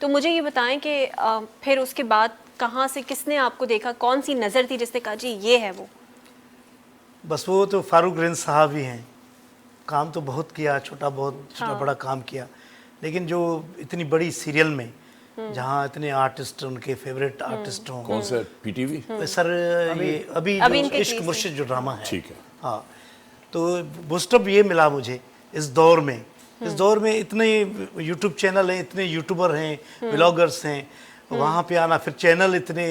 तो मुझे ये बताएं कि फिर उसके बाद कहाँ से किसने आपको देखा, कौन सी नज़र थी जिसने कहा जी ये है वो? बस वो तो फारूक रिंज साहब ही हैं। काम तो बहुत किया, छोटा बड़ा काम किया, लेकिन जो इतनी बड़ी सीरियल में जहाँ इतने आर्टिस्ट, उनके फेवरेट आर्टिस्ट हों। कौन सा पीटीवी? सर ये अभी जो इश्क मुर्शिद जो ड्रामा है, ठीक है, हाँ, तो बूस्टअप ये मिला मुझे इस दौर में। इस दौर में इतने यूट्यूब चैनल हैं, इतने यूट्यूबर हैं, ब्लॉगर्स हैं, वहाँ पे आना, फिर चैनल इतने,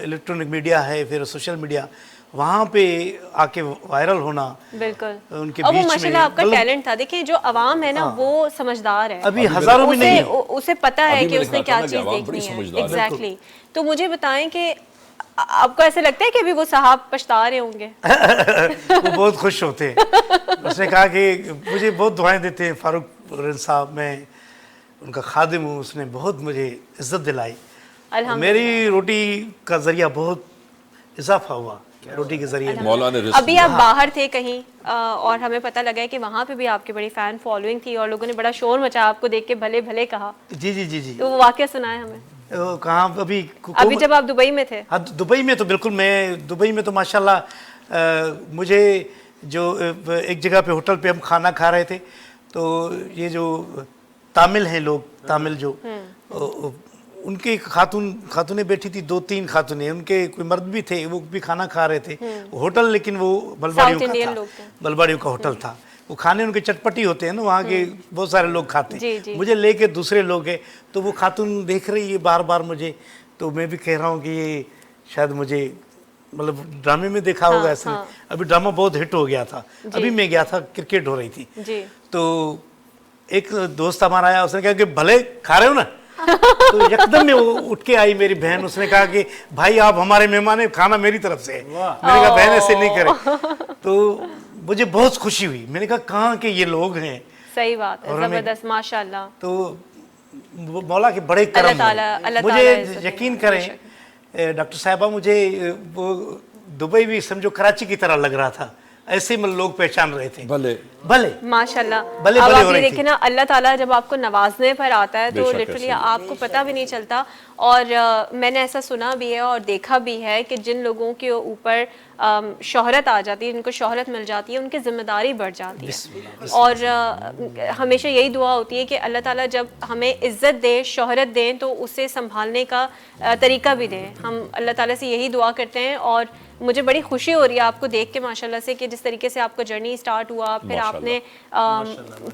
इलेक्ट्रॉनिक मीडिया है, फिर सोशल मीडिया, वहाँ पे आके वायरल होना। बिल्कुल। उनके और वो बीच माशाल्लाह में आपका टैलेंट था। देखिए जो अवाम है ना, वो समझदार है, अभी हजारों में नहीं, उसे पता है अभी कि मैंने उसने कहा क्या था ना कि चीज़ अवाम बड़ी देखनी है। समझदार है। एग्जैक्टली। तो मुझे बताएं कि आपको ऐसे लगता है कि अभी वो साहब पछता रहे होंगे? वो बहुत खुश होते हैं। उसने कहा कि मुझे बहुत दुआएं देते हैं फारूक रिंज साहब, मैं उनका खादिम हूँ, उसने बहुत मुझे इज्जत दिलाई। मेरी रोटी का जरिया बहुत इजाफा हुआ, रोटी के जरिए। मौला ने रिस्क अभी आप बाहर थे कहीं और हमें पता लगा है कि वहाँ पे भी आपकी बड़ी फैन फॉलोइंग थी और लोगों ने बड़ा शोर मचाया, आपको देख के भले भले कहा। जी जी जी जी। तो वो वाकया सुनाए हमें। कहाँ? अभी जब आप दुबई में थे? हाँ, दुबई में तो बिल्कुल, मैं दुबई में तो माशाल्लाह मुझे जो एक जगह पे होटल पे हम खाना खा रहे थे, तो ये जो तामिल हैं लोग, तामिल जो उनके खातूनें बैठी थी, 2-3 खातूनें, उनके कोई मर्द भी थे, वो भी खाना खा रहे थे। होटल लेकिन वो बलबाड़ियों का था, बलबाड़ियों का होटल था। वो खाने उनके चटपटी होते हैं ना, वहाँ के बहुत सारे लोग खाते हैं। मुझे लेके दूसरे लोग गए, तो वो खातून देख रही है बार बार मुझे, तो मैं भी कह रहा हूँ कि ये शायद मुझे मतलब ड्रामे में देखा होगा ऐसे। अभी ड्रामा बहुत हिट हो गया था, अभी मैं गया था, क्रिकेट हो रही थी, तो एक दोस्त हमारा आया, उसने कहा कि भले खा रहे हो ना, तो एकदम में वो उठ के आई मेरी बहन, उसने कहा कि भाई आप हमारे मेहमान हैं, खाना मेरी तरफ से है। मैंने कहा बहन ऐसे नहीं करे। तो मुझे बहुत खुशी हुई, मैंने कहा कहाँ के ये लोग हैं। सही बात है, जबरदस्त, माशाल्लाह। तो मौला के बड़े करम हैं। मुझे यकीन करें डॉक्टर साहिबा, मुझे वो दुबई भी समझो कराची की तरह लग रहा था, ऐसे में लोग पहचान रहे थे। भले भले माशाल्लाह। भले अब भले आप ये देखें ना, अल्लाह ताला जब आपको नवाजने पर आता है तो लिटरली आपको पता भी नहीं चलता। और मैंने ऐसा सुना भी है और देखा भी है कि जिन लोगों के ऊपर शोहरत आ जाती है, जिनको शोहरत मिल जाती है, उनकी जिम्मेदारी बढ़ जाती है। और हमेशा यही दुआ होती है कि अल्लाह ताला जब हमें इज्जत दे, शोहरत दें, तो उसे संभालने का तरीका भी दें। हम अल्लाह ताला से यही दुआ करते हैं। और मुझे बड़ी खुशी हो रही है आपको देख के माशाल्लाह से, कि जिस तरीके से आपका जर्नी स्टार्ट हुआ, फिर आपने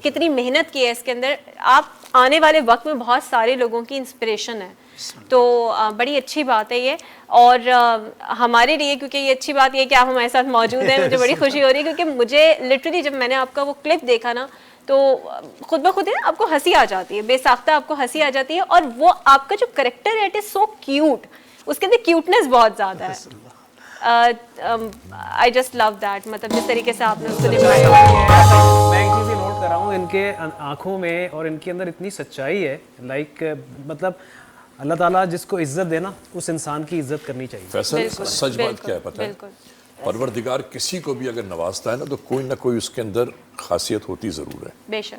कितनी मेहनत की है इसके अंदर। आप आने वाले वक्त में बहुत सारे लोगों की इंस्पिरेशन है, तो बड़ी अच्छी बात है ये। और हमारे लिए, क्योंकि ये अच्छी बात ये कि आप हमारे साथ मौजूद हैं, मुझे बड़ी खुशी हो रही है, क्योंकि मुझे लिटरली जब मैंने आपका वो क्लिप देखा ना, तो खुद ब खुद है ना आपको हंसी आ जाती है, बेसाख्ता आपको हंसी आ जाती है। और वो आपका जो करेक्टर है, इट इज सो क्यूट, उसके अंदर क्यूटनेस बहुत ज़्यादा है। आई जस्ट लव दैट, मतलब जिस तरीके से आपने उसको निभाया। मैं एक चीज़ ये नोट कर रहा हूँ, इनके आँखों में और इनके अंदर इतनी सच्चाई है, मतलब अल्लाह ताला जिसको इज्जत देना, उस इंसान की इज्जत करनी चाहिए। फैसल, सच बात क्या है पता है, परवरदिगार किसी को भी अगर नवाजता है ना, तो कोई ना कोई उसके अंदर खासियत होती ज़रूर है। बेशक।